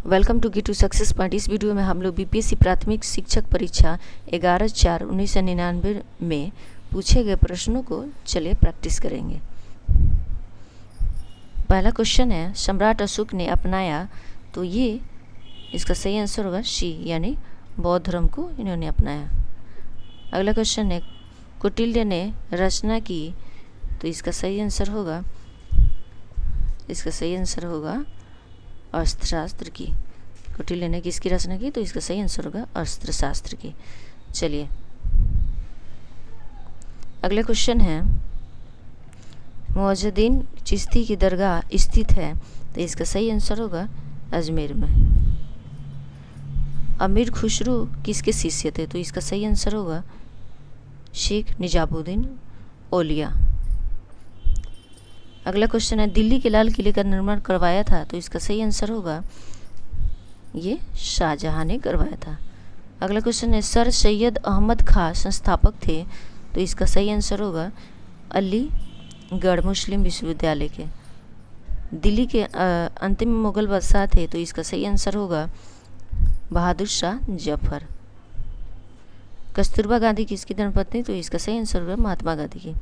Welcome to to success point. इस video में हम लोग बीपीएससी प्राथमिक शिक्षक परीक्षा 11/4/1999 में पूछे गए प्रश्नों को चलिए प्रैक्टिस करेंगे। पहला क्वेश्चन है, सम्राट अशोक ने अपनाया, तो ये इसका सही आंसर होगा शी, यानी बौद्ध धर्म को इन्होंने अपनाया। अगला क्वेश्चन है, कौटिल्य ने रचना की, तो इसका सही आंसर होगा अर्थशास्त्र की। कौटिल्य ने किसकी रचना की, तो इसका सही आंसर होगा अर्थशास्त्र की। चलिए अगला क्वेश्चन है, मुअज्जिद्दीन चिश्ती की दरगाह स्थित है, तो इसका सही आंसर होगा अजमेर में। अमीर खुसरो किसके शिष्य थे, तो इसका सही आंसर होगा शेख निजामुद्दीन औलिया। अगला क्वेश्चन है, दिल्ली के लाल किले का निर्माण करवाया था, तो इसका सही आंसर होगा ये शाहजहां ने करवाया था। अगला क्वेश्चन है, सर सैयद अहमद खां संस्थापक थे, तो इसका सही आंसर होगा अलीगढ़ मुस्लिम विश्वविद्यालय के। दिल्ली के अंतिम मुगल बादशाह थे, तो इसका सही आंसर होगा बहादुर शाह जफर। कस्तूरबा गांधी किसकी धर्मपत्नी, तो इसका सही आंसर होगा महात्मा गांधी की।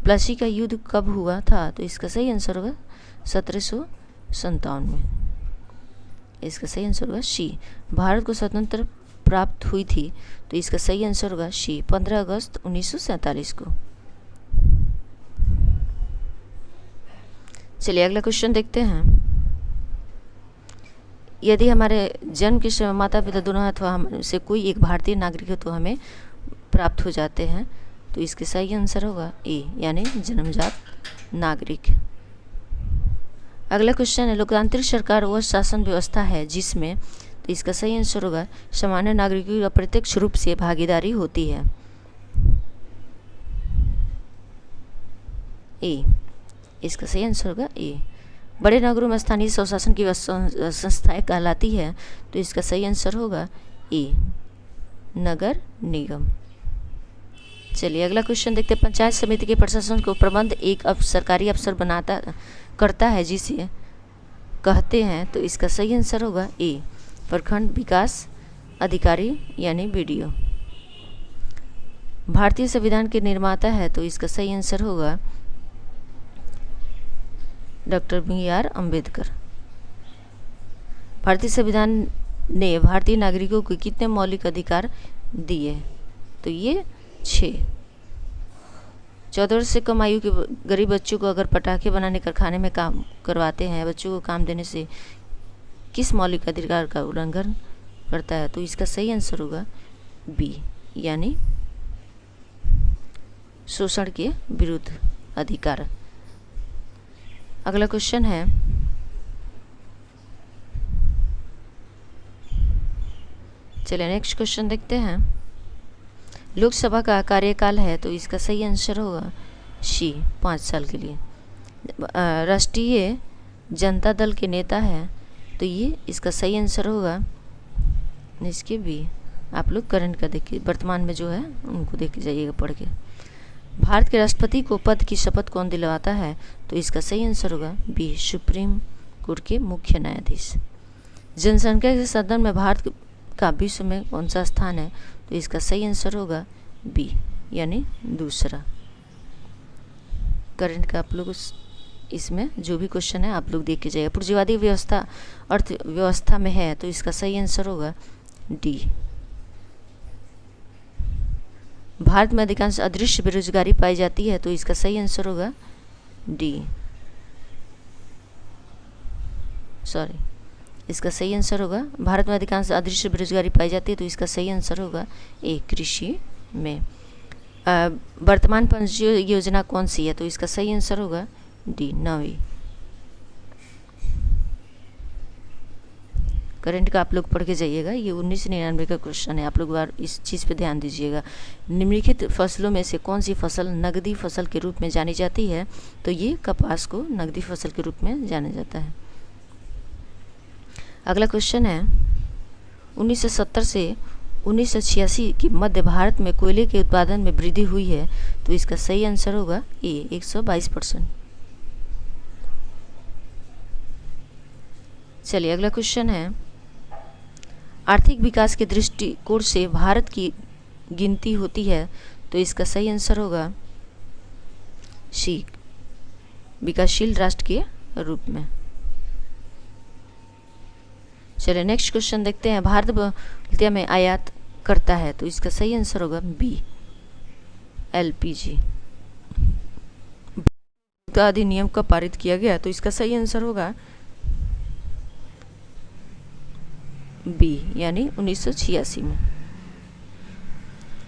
प्लासी का युद्ध कब हुआ था, तो इसका सही आंसर होगा 1757 में। इसका सही आंसर होगा शी। भारत को स्वतंत्रता प्राप्त हुई थी, तो इसका सही आंसर होगा शी 15 अगस्त 1947 को। चलिए अगला क्वेश्चन देखते हैं, यदि हमारे जन्म के समय माता पिता दोनों अथवा हम से कोई एक भारतीय नागरिक हो तो हमें प्राप्त हो जाते हैं, तो इसके सही आंसर होगा ए, यानी जन्मजात नागरिक। अगला क्वेश्चन है, लोकतांत्रिक सरकार वह शासन व्यवस्था है जिसमें, तो इसका सही आंसर होगा सामान्य नागरिकों की अप्रत्यक्ष रूप से भागीदारी होती है। ए, इसका सही आंसर होगा ए। बड़े नगरों में स्थानीय स्वशासन की संस्थाएं कहलाती है, तो इसका सही आंसर होगा ए, नगर निगम। चलिए अगला क्वेश्चन देखते हैं, पंचायत समिति के प्रशासन को प्रबंध एक सरकारी अफसर करता है जिसे कहते हैं, तो इसका सही आंसर होगा ए, प्रखंड विकास अधिकारी यानी बीडीओ। भारतीय संविधान के निर्माता है, तो इसका सही आंसर होगा डॉक्टर बी.आर. अम्बेडकर। भारतीय संविधान ने भारतीय नागरिकों को कितने मौलिक अधिकार दिए, तो ये 6। 14 वर्ष से कम आयु के गरीब बच्चों को अगर पटाखे बनाने कारखाने में काम करवाते हैं, बच्चों को काम देने से किस मौलिक अधिकार का उल्लंघन करता है, तो इसका सही आंसर होगा बी, यानी शोषण के विरुद्ध अधिकार। अगला क्वेश्चन है, चलिए नेक्स्ट क्वेश्चन देखते हैं, लोकसभा का कार्यकाल है, तो इसका सही आंसर होगा शी, 5 साल के लिए। राष्ट्रीय जनता दल के नेता है, तो ये इसका सही आंसर होगा इसके बी। आप लोग करंट का देखिए, वर्तमान में जो है उनको देख जाइएगा पढ़ के। भारत के राष्ट्रपति को पद की शपथ कौन दिलवाता है, तो इसका सही आंसर होगा बी, सुप्रीम कोर्ट के मुख्य न्यायाधीश। जनसंख्या के संदर्भ में भारत का विश्व में कौन सा स्थान है, तो इसका सही आंसर होगा बी, यानी दूसरा। करंट का आप लोग इसमें जो भी क्वेश्चन है आप लोग देख के जाइए। पूंजीवादी व्यवस्था अर्थव्यवस्था में है, तो इसका सही आंसर होगा डी। भारत में अधिकांश अदृश्य बेरोजगारी पाई जाती है, तो इसका सही आंसर होगा डी, सॉरी, इसका सही आंसर होगा भारत में अधिकांश अदृश्य बेरोजगारी पाई जाती है, तो इसका सही आंसर होगा ए, कृषि में। वर्तमान पेंशन योजना कौन सी है, तो इसका सही आंसर होगा डी, 9वीं। करंट का आप लोग पढ़ के जाइएगा, ये 1999 का क्वेश्चन है, आप लोग बार इस चीज़ पे ध्यान दीजिएगा। निम्नलिखित फसलों में से कौन सी फसल नकदी फसल के रूप में जानी जाती है, तो ये कपास को नकदी फसल के रूप में जाना जाता है। अगला क्वेश्चन है, 1970 से 1986 के मध्य भारत में कोयले के उत्पादन में वृद्धि हुई है, तो इसका सही आंसर होगा ए, 122%। चलिए अगला क्वेश्चन है, आर्थिक विकास के दृष्टिकोण से भारत की गिनती होती है, तो इसका सही आंसर होगा सी, विकासशील राष्ट्र के रूप में। चलिए नेक्स्ट क्वेश्चन देखते हैं, भारत बल्तिया में आयात करता है, तो इसका सही आंसर होगा बी, एलपीजी। अधिनियम कब पारित किया गया, तो इसका सही आंसर होगा बी, यानी 1986 में।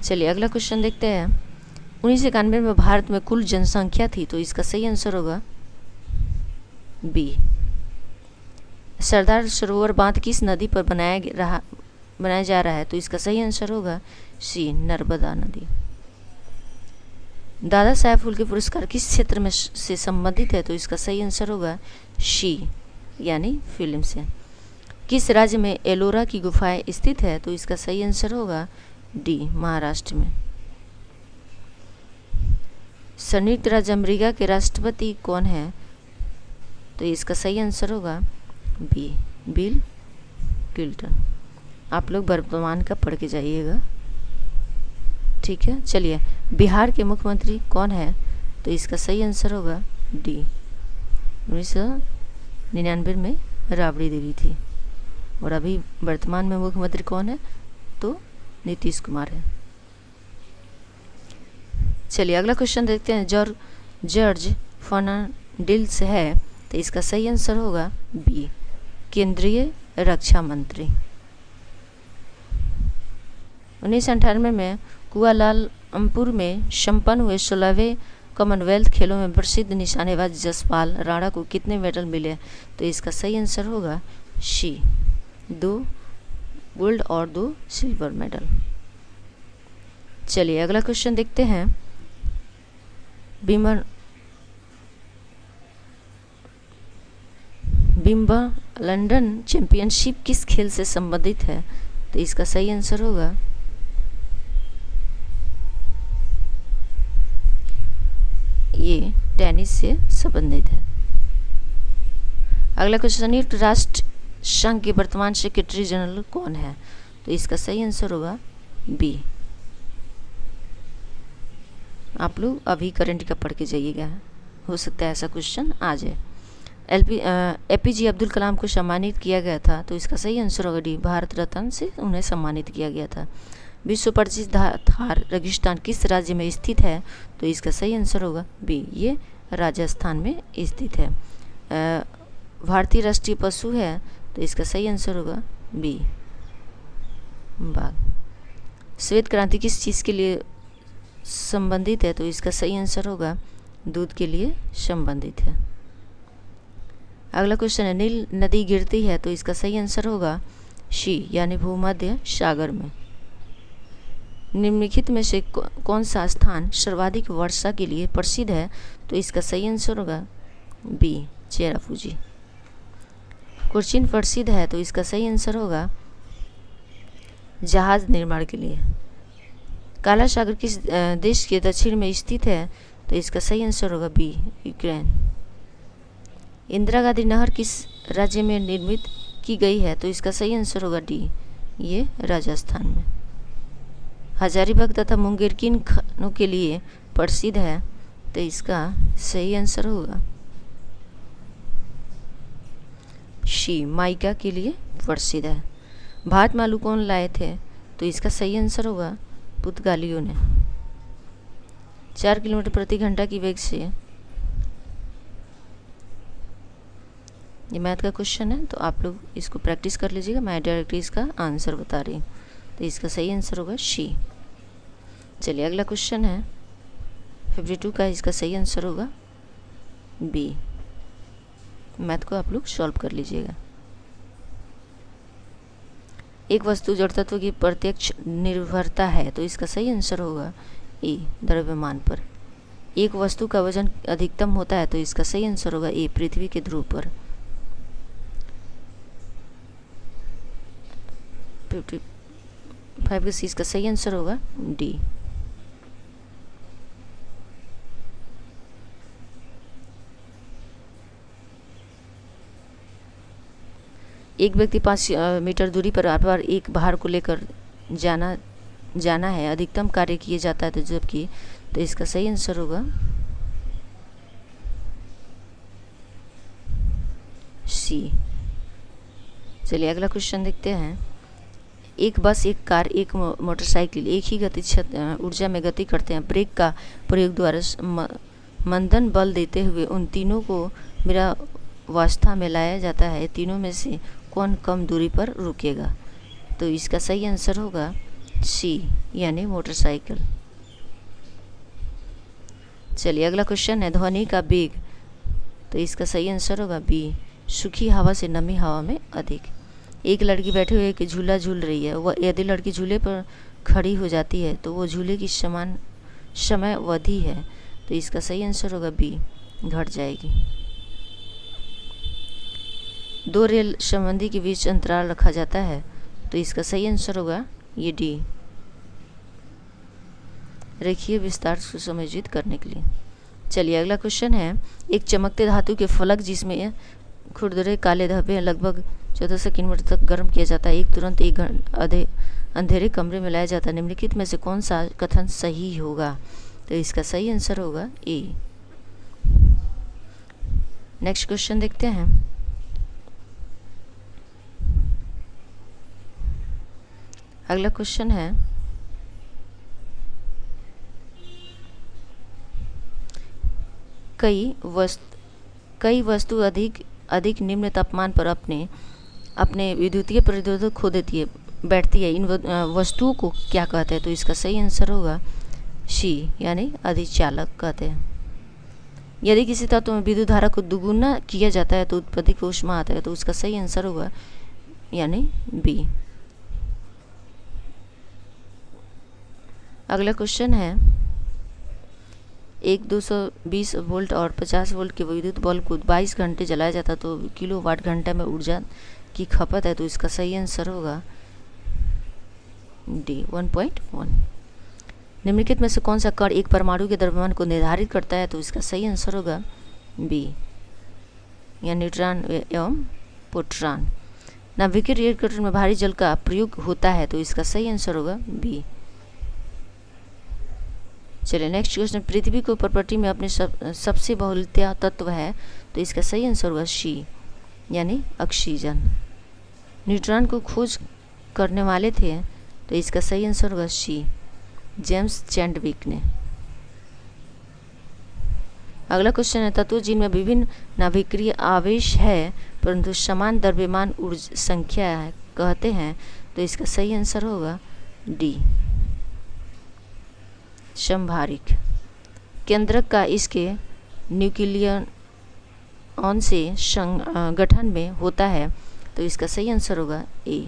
चलिए अगला क्वेश्चन देखते हैं, 1991 में भारत में कुल जनसंख्या थी, तो इसका सही आंसर होगा बी। सरदार सरोवर बांध किस नदी पर बनाया जा रहा है, तो इसका सही आंसर होगा सी, नर्मदा नदी। दादा साहेब फाल्के पुरस्कार किस क्षेत्र में से संबंधित है, तो इसका सही आंसर होगा सी, यानी फिल्म से। किस राज्य में एलोरा की गुफाएं स्थित है, तो इसका सही आंसर होगा डी, महाराष्ट्र में। संयुक्त राज्य अमेरिका के राष्ट्रपति कौन है, तो इसका सही आंसर होगा बी, बिल क्लिंटन। आप लोग वर्तमान का पढ़ के जाइएगा, ठीक है। चलिए बिहार के मुख्यमंत्री कौन है, तो इसका सही आंसर होगा डी, 1999 में राबड़ी देवी थी। और अभी वर्तमान में मुख्यमंत्री कौन है, तो नीतीश कुमार है। चलिए अगला क्वेश्चन देखते हैं, जॉर्ज फर्नांडिस है, तो इसका सही आंसर होगा बी, केंद्रीय रक्षा मंत्री। 1998 में कुआलालंपुर में संपन्न हुए 16वें कॉमनवेल्थ खेलों में प्रसिद्ध निशानेबाज जसपाल राणा को कितने मेडल मिले, तो इसका सही आंसर होगा सी, 2 गोल्ड और 2 सिल्वर मेडल। चलिए अगला क्वेश्चन देखते हैं, विंबलडन चैंपियनशिप किस खेल से संबंधित है, तो इसका सही आंसर होगा ये, टेनिस से संबंधित है। अगला क्वेश्चन, संयुक्त राष्ट्र संघ के वर्तमान सेक्रेटरी जनरल कौन है, तो इसका सही आंसर होगा बी। आप लोग अभी करंट का पढ़ के जाइएगा, हो सकता है ऐसा क्वेश्चन आ जाए। एपीजे अब्दुल कलाम को सम्मानित किया गया था, तो इसका सही आंसर होगा डी, भारत रत्न से उन्हें सम्मानित किया गया था। विश्व प्रसिद्ध थार रेगिस्तान किस राज्य में स्थित है, तो इसका सही आंसर होगा बी, ये राजस्थान में स्थित है। भारतीय राष्ट्रीय पशु है, तो इसका सही आंसर होगा बी, बाघ। श्वेत क्रांति किस चीज़ के लिए संबंधित है, तो इसका सही आंसर होगा दूध के लिए संबंधित है। अगला क्वेश्चन है, नील नदी गिरती है, तो इसका सही आंसर होगा सी, यानी भूमध्य सागर में। निम्नलिखित में से कौन सा स्थान सर्वाधिक वर्षा के लिए प्रसिद्ध है, तो इसका सही आंसर होगा बी, चेरापूंजी। कोचीन प्रसिद्ध है, तो इसका सही आंसर होगा जहाज निर्माण के लिए। काला सागर किस देश के दक्षिण में स्थित है, तो इसका सही आंसर होगा बी, यूक्रेन। इंदिरा गांधी नहर किस राज्य में निर्मित की गई है, तो इसका सही आंसर होगा डी, ये राजस्थान में। हजारीबाग तथा मुंगेर किन खानों के लिए प्रसिद्ध है, तो इसका सही आंसर होगा शी, माइका के लिए प्रसिद्ध है। भारत में आलू कौन लाए थे, तो इसका सही आंसर होगा पुर्तगालियों ने। 4 किलोमीटर प्रति घंटा की वेग से, ये मैथ का क्वेश्चन है, तो आप लोग इसको प्रैक्टिस कर लीजिएगा, मैं डायरेक्टली इसका आंसर बता रही हूँ, तो इसका सही आंसर होगा शी। चलिए अगला क्वेश्चन है 52 का, इसका सही आंसर होगा बी। मैथ को आप लोग सॉल्व कर लीजिएगा। एक वस्तु जड़ तत्व की प्रत्यक्ष निर्भरता है, तो इसका सही आंसर होगा ए, द्रव्यमान पर। एक वस्तु का वजन अधिकतम होता है, तो इसका सही आंसर होगा ए, पृथ्वी के ध्रुव पर। 55 इसका सही आंसर होगा डी। एक व्यक्ति 5 मीटर दूरी पर बार एक भार को लेकर जाना है, अधिकतम कार्य किया जाता है तो जबकि, तो इसका सही आंसर होगा सी। चलिए अगला क्वेश्चन देखते हैं। एक बस, एक कार, एक मोटरसाइकिल एक ही गति ऊर्जा में गति करते हैं। ब्रेक का प्रयोग द्वारा मंदन बल देते हुए उन तीनों को विरामावस्था में लाया जाता है। तीनों में से कौन कम दूरी पर रुकेगा? तो इसका सही आंसर होगा सी, यानी मोटरसाइकिल। चलिए अगला क्वेश्चन है, ध्वनि का वेग, तो इसका सही आंसर होगा बी, सूखी हवा से नमी हवा में अधिक। एक लड़की बैठे हुए एक झूला झूल रही है, वह यदि लड़की झूले पर खड़ी हो जाती है तो वो झूले की समान समयावधि है, तो इसका सही आंसर होगा बी, घट जाएगी। दो रेल संबंधी के बीच अंतराल रखा जाता है, तो इसका सही आंसर होगा ये डी, रेखीय विस्तार को समायोजित करने के लिए। चलिए अगला क्वेश्चन है, एक चमकते धातु के फलक जिसमें खुरदरे काले धब्बे लगभग 1400 किलोमीटर तक गर्म किया जाता है, एक तुरंत एक अंधेरे कमरे में लाया जाता है। निम्नलिखित में से कौन सा कथन सही होगा? तो इसका सही आंसर होगा ए। नेक्स्ट क्वेश्चन देखते हैं। अगला क्वेश्चन है, कई वस्तु अधिक निम्न तापमान पर अपने विद्युतीय प्रतिरोधक खो बैठती है। इन वस्तुओं को क्या कहते हैं? तो इसका सही आंसर होगा सी, यानी अधिचालक कहते हैं। यदि किसी तत्व में विद्युत धारा को दुगुना किया जाता है तो उत्पत्ति ऊष्मा आता है, तो उसका सही आंसर होगा यानी बी। अगला क्वेश्चन है, एक 220 वोल्ट और 50 वोल्ट के विद्युत बल्ब को 22 घंटे जलाया जाता तो किलोवाट घंटे में ऊर्जा की खपत है, तो इसका सही आंसर होगा डी, 1.1। निम्नलिखित में से कौन सा कण एक परमाणु के द्रव्यमान को निर्धारित करता है? तो इसका सही आंसर होगा बी, या न्यूट्रॉन एवं प्रोटॉन। नाभिकीय रिएक्टर में भारी जल का प्रयोग होता है, तो इसका सही आंसर होगा बी। चलिए नेक्स्ट क्वेश्चन, पृथ्वी को प्रॉपर्टी में अपने सबसे बहुलता तत्व है, तो इसका सही आंसर होगा सी, यानी ऑक्सीजन। न्यूट्रॉन को खोज करने वाले थे, तो इसका सही आंसर होगा सी, जेम्स चैडविक ने। अगला क्वेश्चन है, तत्व जिनमें विभिन्न नाभिकीय आवेश है परंतु समान द्रव्यमान ऊर्जा संख्या है कहते हैं, तो इसका सही आंसर होगा डी, समभारिक। केंद्रक का इसके न्यूक्लियन से गठन में होता है, तो इसका सही आंसर होगा ए।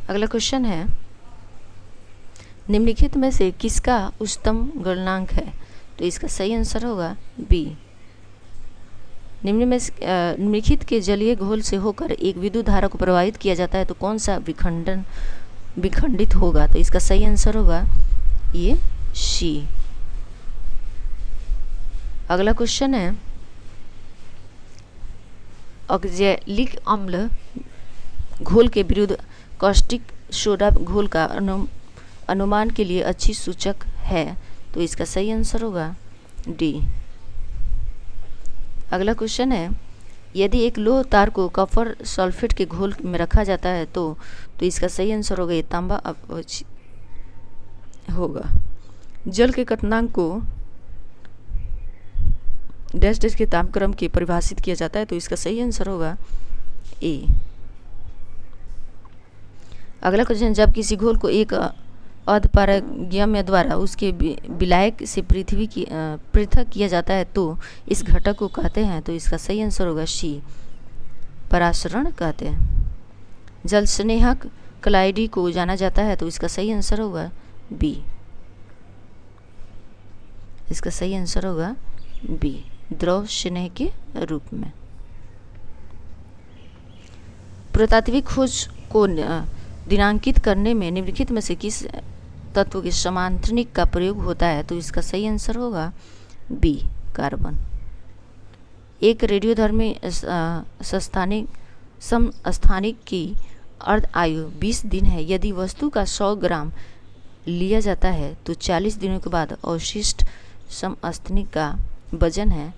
अगला क्वेश्चन है, निम्नलिखित में से किसका उच्चतम गलनांक है? तो इसका सही आंसर होगा बी। निम्नलिखित के जलीय घोल से होकर एक विद्युत धारा को प्रवाहित किया जाता है, तो कौन सा विखंडित होगा? तो इसका सही आंसर होगा ये सी। अगला क्वेश्चन है, ऑक्जेलिक अम्ल घोल के विरुद्ध कॉस्टिक सोडा घोल का अनुमान के लिए अच्छी सूचक है, तो इसका सही आंसर होगा डी। अगला क्वेश्चन है, यदि एक लोह तार को कॉपर सल्फेट के घोल में रखा जाता है तो इसका सही आंसर होगा ये तांबा होगा। जल के क्वथनांक को डैश के तापक्रम के परिभाषित किया जाता है, तो इसका सही आंसर होगा ए। अगला क्वेश्चन, जब किसी घोल को एक अर्धपारगम्य द्वारा उसके विलायक से पृथक किया जाता है तो इस घटक को कहते हैं, तो इसका सही आंसर होगा सी, परासरण कहते हैं। जल स्नेहक क्लाइडी को जाना जाता है, तो इसका सही आंसर होगा बी। इसका सही आंसर होगा बी, द्रव स्नेह के रूप में। पुरातात्विक खोज को दिनांकित करने में निम्नलिखित में से किस तत्व के समांतरिक का प्रयोग होता है? तो इसका सही आंसर होगा बी, कार्बन। एक रेडियोधर्मी समस्थानिक की अर्ध आयु 20 दिन है। यदि वस्तु का 100 ग्राम लिया जाता है तो 40 दिनों के बाद अवशिष्ट समस्थानिक का वजन है,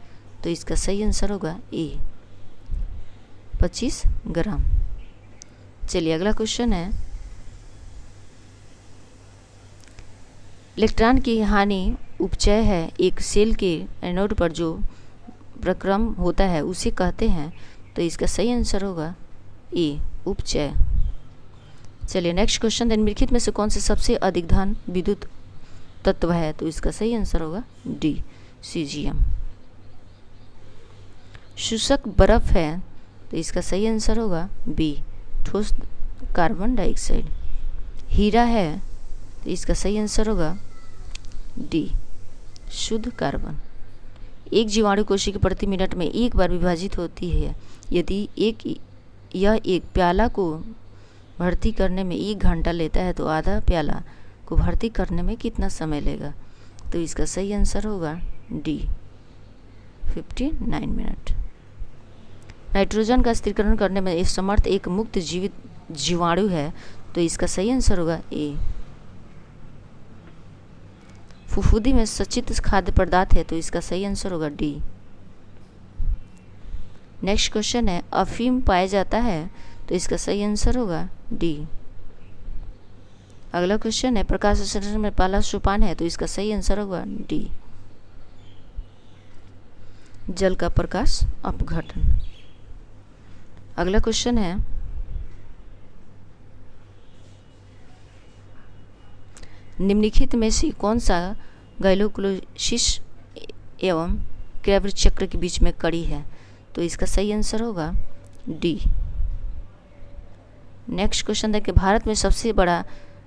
तो इसका सही आंसर होगा ए 25 ग्राम। चलिए अगला क्वेश्चन है, इलेक्ट्रॉन की हानि उपचय है। एक सेल के एनोड पर जो प्रक्रम होता है उसे कहते हैं, तो इसका सही आंसर होगा ए उपचय। चलिए नेक्स्ट क्वेश्चन, निम्नलिखित में से कौन से सबसे अधिक धन विद्युत तत्व है, तो इसका सही आंसर होगा डी सीजियम। शुष्क बर्फ है, तो इसका सही आंसर होगा बी ठोस कार्बन डाइऑक्साइड। हीरा है, तो इसका सही आंसर होगा डी शुद्ध कार्बन। एक जीवाणु कोशिका प्रति मिनट में एक बार विभाजित होती है। यदि यह एक प्याला को भर्ती करने में 1 घंटा लेता है तो आधा प्याला को भर्ती करने में कितना समय लेगा, तो इसका सही आंसर होगा डी 59 मिनट। नाइट्रोजन का स्थिरीकरण करने में समर्थ एक मुक्त जीवित जीवाणु है, तो इसका सही आंसर होगा ए। फुफुदी में सचित खाद्य पदार्थ है, तो इसका सही आंसर होगा डी। नेक्स्ट क्वेश्चन है, अफीम पाया जाता है, तो इसका सही आंसर होगा डी। अगला क्वेश्चन है, प्रकाश संश्लेषण में पहला सोपान है, तो इसका सही आंसर होगा डी जल का प्रकाश अपघटन। अगला क्वेश्चन है, निम्नलिखित में से कौन सा ग्लाइकोलाइसिस एवं क्रेब्स चक्र के बीच में कड़ी है, तो इसका सही आंसर होगा डी। नेक्स्ट क्वेश्चन देखिए, भारत में सबसे बड़ा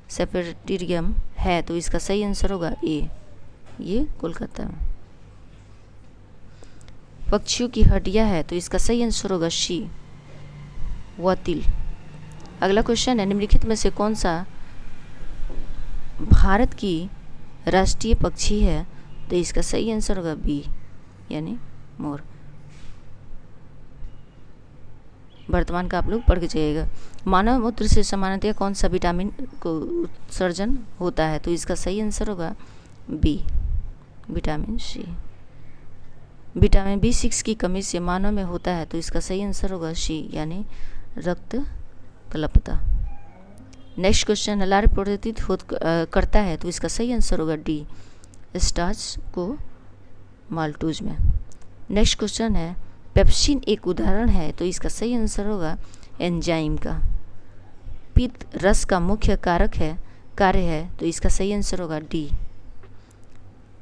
सेफेटेरियम है, तो इसका सही आंसर होगा ए, ये कोलकाता में। पक्षियों की हड्डियां है, तो इसका सही आंसर होगा सी वतिल। अगला क्वेश्चन है, निम्नलिखित में से कौन सा भारत की राष्ट्रीय पक्षी है, तो इसका सही आंसर होगा बी यानी मोर। वर्तमान का आप लोग पढ़ के जाइएगा। मानव मूत्र से सामान्यतः कौन सा विटामिन को उत्सर्जन होता है, तो इसका सही आंसर होगा B vitamin C. Vitamin B6 की कमी से मानव में होता है, तो इसका सही आंसर होगा सी यानी रक्त कल्पता। नेक्स्ट क्वेश्चन, लार प्रवर्तित करता है, तो इसका सही आंसर होगा डी स्टार्च को माल्टोज में। नेक्स्ट क्वेश्चन है, पेप्सिन एक उदाहरण है, तो इसका सही आंसर होगा एंजाइम का। पित्त रस का मुख्य कार्य है, तो इसका सही आंसर होगा डी।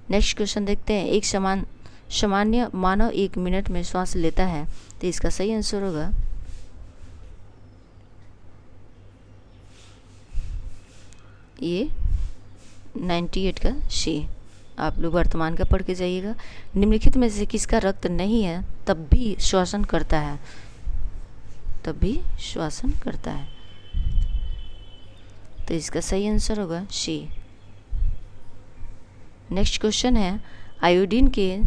नेक्स्ट क्वेश्चन देखते हैं, एक सामान्य मानव 1 मिनट में श्वास लेता है, तो इसका सही आंसर होगा ये 98 का सी। आप लोग वर्तमान का पढ़ के जाइएगा। निम्नलिखित में से किसका रक्त नहीं है तब भी श्वसन करता है, तो इसका सही आंसर होगा सी। नेक्स्ट क्वेश्चन है, आयोडीन के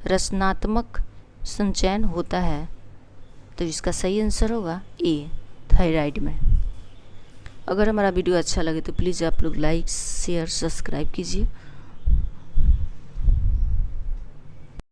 रचनात्मक संचयन होता है, तो इसका सही आंसर होगा ए थायराइड में। अगर हमारा वीडियो अच्छा लगे तो प्लीज़ आप लोग लाइक शेयर सब्सक्राइब कीजिए।